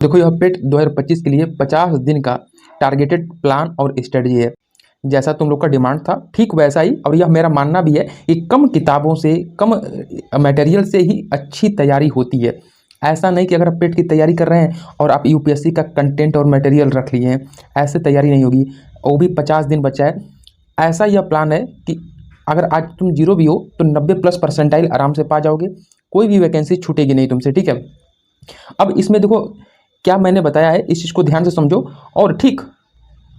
देखो यह पेट 2025 के लिए 50 दिन का टारगेटेड प्लान और स्ट्रेटजी है। जैसा तुम लोग का डिमांड था ठीक वैसा ही, और यह मेरा मानना भी है कि कम किताबों से, कम मटेरियल से ही अच्छी तैयारी होती है। ऐसा नहीं कि अगर आप पेट की तैयारी कर रहे हैं और आप यूपीएससी का कंटेंट और मटेरियल रख लिए हैं, ऐसे तैयारी नहीं होगी। वो भी 50 दिन बचा है। ऐसा यह प्लान है कि अगर आज तुम जीरो भी हो तो 90+ आराम से पा जाओगे, कोई भी वैकेंसी छूटेगी नहीं तुमसे, ठीक है। अब इसमें देखो क्या मैंने बताया है, इस चीज़ को ध्यान से समझो, और ठीक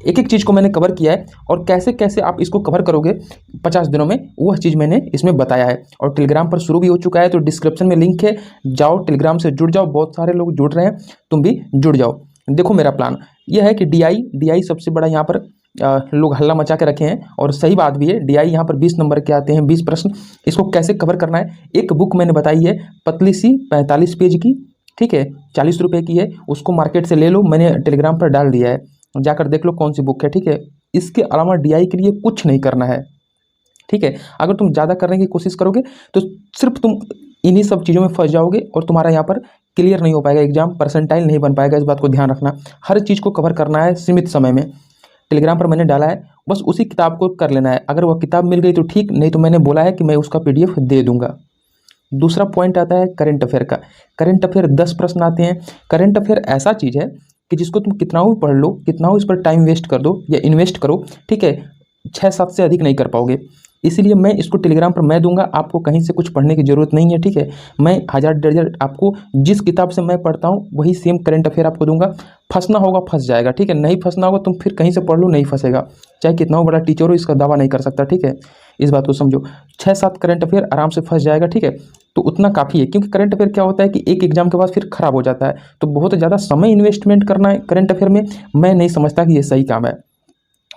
एक एक चीज़ को मैंने कवर किया है, और कैसे कैसे आप इसको कवर करोगे 50 दिनों में, वह चीज़ मैंने इसमें बताया है। और टेलीग्राम पर शुरू भी हो चुका है, तो डिस्क्रिप्शन में लिंक है, जाओ टेलीग्राम से जुड़ जाओ। बहुत सारे लोग जुड़ रहे हैं, तुम भी जुड़ जाओ। देखो मेरा प्लान यह है कि डीआई सबसे बड़ा यहाँ पर लोग हल्ला मचा के रखे हैं, और सही बात भी है। डीआई यहाँ पर 20 नंबर के आते हैं, 20 प्रश्न। इसको कैसे कवर करना है, एक बुक मैंने बताई है पतली सी 45 पेज की, ठीक है, 40 रुपये की है। उसको मार्केट से ले लो, मैंने टेलीग्राम पर डाल दिया है, जाकर देख लो कौन सी बुक है, ठीक है। इसके अलावा डीआई के लिए कुछ नहीं करना है, ठीक है। अगर तुम ज़्यादा करने की कोशिश करोगे तो सिर्फ तुम इन्हीं सब चीज़ों में फंस जाओगे, और तुम्हारा यहाँ पर क्लियर नहीं हो पाएगा एग्जाम, परसेंटाइल नहीं बन पाएगा। इस बात को ध्यान रखना, हर चीज़ को कवर करना है सीमित समय में। टेलीग्राम पर मैंने डाला है, बस उसी किताब को कर लेना है। अगर वह किताब मिल गई तो ठीक, नहीं तो मैंने बोला है कि मैं उसका PDF दे दूंगा। दूसरा पॉइंट आता है करंट अफेयर का। करंट अफेयर 10 प्रश्न आते हैं। करंट अफेयर ऐसा चीज़ है कि जिसको तुम कितना भी पढ़ लो, कितना भी इस पर टाइम वेस्ट कर दो या इन्वेस्ट करो, ठीक है, 6-7 से अधिक नहीं कर पाओगे। इसीलिए मैं इसको टेलीग्राम पर मैं दूंगा, आपको कहीं से कुछ पढ़ने की ज़रूरत नहीं है, ठीक है। मैं 1000-1500 आपको जिस किताब से मैं पढ़ता हूँ वही सेम करंट अफेयर आपको दूंगा। फंसना होगा फंस जाएगा, ठीक है, नहीं फंसना होगा तुम फिर कहीं से पढ़ लो, नहीं फंसेगा। चाहे कितना बड़ा टीचर हो, इसका दावा नहीं कर सकता, ठीक है। इस बात को समझो, 6-7 करंट अफेयर आराम से फंस जाएगा, ठीक है। तो उतना काफ़ी है, क्योंकि करंट अफेयर क्या होता है कि एक एग्जाम के बाद फिर खराब हो जाता है, तो बहुत ज़्यादा समय इन्वेस्टमेंट करना है करंट अफेयर में, मैं नहीं समझता कि ये सही काम है।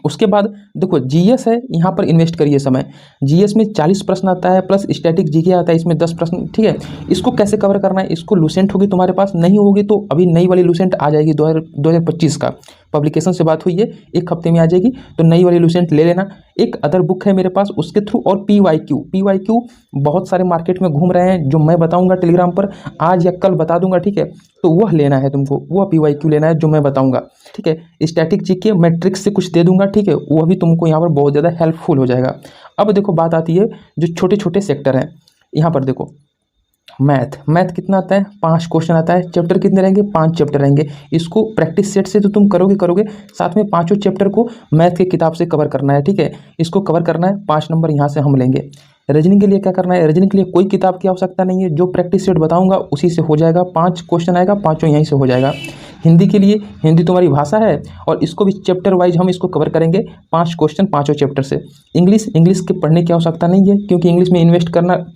उसके बाद देखो जीएस है, यहाँ पर इन्वेस्ट करिए समय। जीएस में 40 प्रश्न आता है, प्लस स्टैटिक जीके आता है, इसमें 10 प्रश्न, ठीक है। इसको कैसे कवर करना है, इसको लूसेंट होगी तुम्हारे पास, नहीं होगी तो अभी नई वाली लूसेंट आ जाएगी 2025 का, पब्लिकेशन से बात हुई है, 1 हफ्ते में आ जाएगी, तो नई वाली लूसेंट ले लेना। एक अदर बुक है मेरे पास उसके थ्रू, और पीवाईक्यू बहुत सारे मार्केट में घूम रहे हैं, जो मैं बताऊंगा टेलीग्राम पर आज या कल बता दूंगा, ठीक है। तो वह लेना है तुमको, वह पीवाईक्यू लेना है जो मैं बताऊंगा, ठीक है। स्टैटिक जीके मैं ट्रिक्स से कुछ दे दूंगा, ठीक है, वह भी तुमको यहाँ पर बहुत ज़्यादा हेल्पफुल हो जाएगा। अब देखो बात आती है जो छोटे छोटे सेक्टर हैं, यहाँ पर देखो मैथ कितना आता है, 5 क्वेश्चन आता है। चैप्टर कितने रहेंगे, 5 चैप्टर रहेंगे। इसको प्रैक्टिस सेट से तो तुम करोगे, साथ में 5 चैप्टर को मैथ की किताब से कवर करना है, ठीक है। इसको कवर करना है, 5 नंबर यहाँ से हम लेंगे। रीजनिंग के लिए क्या करना है, रीजनिंग के लिए कोई किताब की आवश्यकता नहीं है, जो प्रैक्टिस सेट बताऊंगा उसी से हो जाएगा। 5 क्वेश्चन आएगा, 5 यहीं से हो जाएगा। हिंदी के लिए, हिंदी तुम्हारी भाषा है, और इसको भी चैप्टर वाइज हम इसको कवर करेंगे, 5 क्वेश्चन 5 चैप्टर से। इंग्लिश के पढ़ने की आवश्यकता नहीं है, क्योंकि इंग्लिश में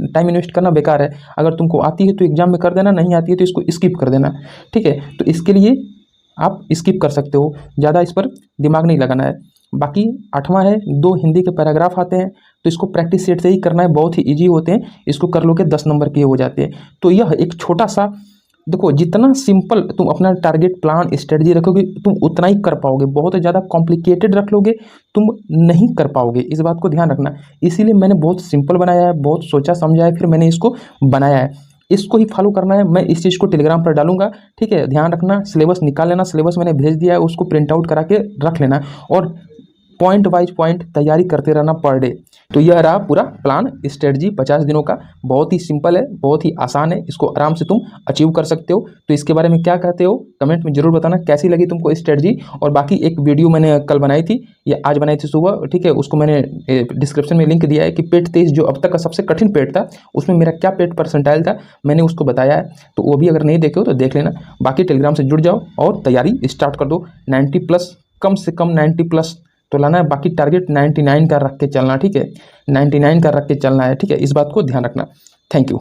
टाइम इन्वेस्ट करना बेकार है। अगर तुमको आती है तो एग्जाम में कर देना, नहीं आती है तो इसको स्किप कर देना, ठीक है। तो इसके लिए आप स्किप कर सकते हो, ज़्यादा इस पर दिमाग नहीं लगाना है। बाकी 8वां है, 2 हिंदी के पैराग्राफ आते हैं, तो इसको प्रैक्टिस सेट से ही करना है, बहुत ही इजी होते हैं, इसको कर लो के 10 नंबर के हो जाते हैं। तो यह एक छोटा सा, देखो जितना सिंपल तुम अपना टारगेट प्लान स्ट्रेटजी रखोगे तुम उतना ही कर पाओगे। बहुत ज़्यादा कॉम्प्लिकेटेड रख लोगे तुम नहीं कर पाओगे, इस बात को ध्यान रखना। इसीलिए मैंने बहुत सिंपल बनाया है, बहुत सोचा समझा है, फिर मैंने इसको बनाया है। इसको ही फॉलो करना है। मैं इस चीज़ को टेलीग्राम पर डालूंगा, ठीक है, ध्यान रखना। सिलेबस निकाल लेना, सिलेबस मैंने भेज दिया है, उसको प्रिंट आउट करा के रख लेना, और पॉइंट वाइज पॉइंट तैयारी करते रहना पर डे। तो यह रहा पूरा प्लान स्ट्रेटजी 50 दिनों का। बहुत ही सिंपल है, बहुत ही आसान है, इसको आराम से तुम अचीव कर सकते हो। तो इसके बारे में क्या कहते हो कमेंट में जरूर बताना, कैसी लगी तुमको स्ट्रेटजी। और बाकी एक वीडियो मैंने कल बनाई थी या आज बनाई थी सुबह, ठीक है, उसको मैंने डिस्क्रिप्शन में लिंक दिया है कि पेट 23 जो अब तक का सबसे कठिन पेट था, उसमें मेरा क्या पेट परसेंटाइल था, मैंने उसको बताया है। तो वो भी अगर नहीं देखे हो तो देख लेना। बाकी टेलीग्राम से जुड़ जाओ और तैयारी स्टार्ट कर दो। 90+, कम से कम 90+ तो लाना है। बाकी टारगेट 99 का रख के चलना, ठीक है, 99 का रख के चलना है, ठीक है। इस बात को ध्यान रखना। Thank you.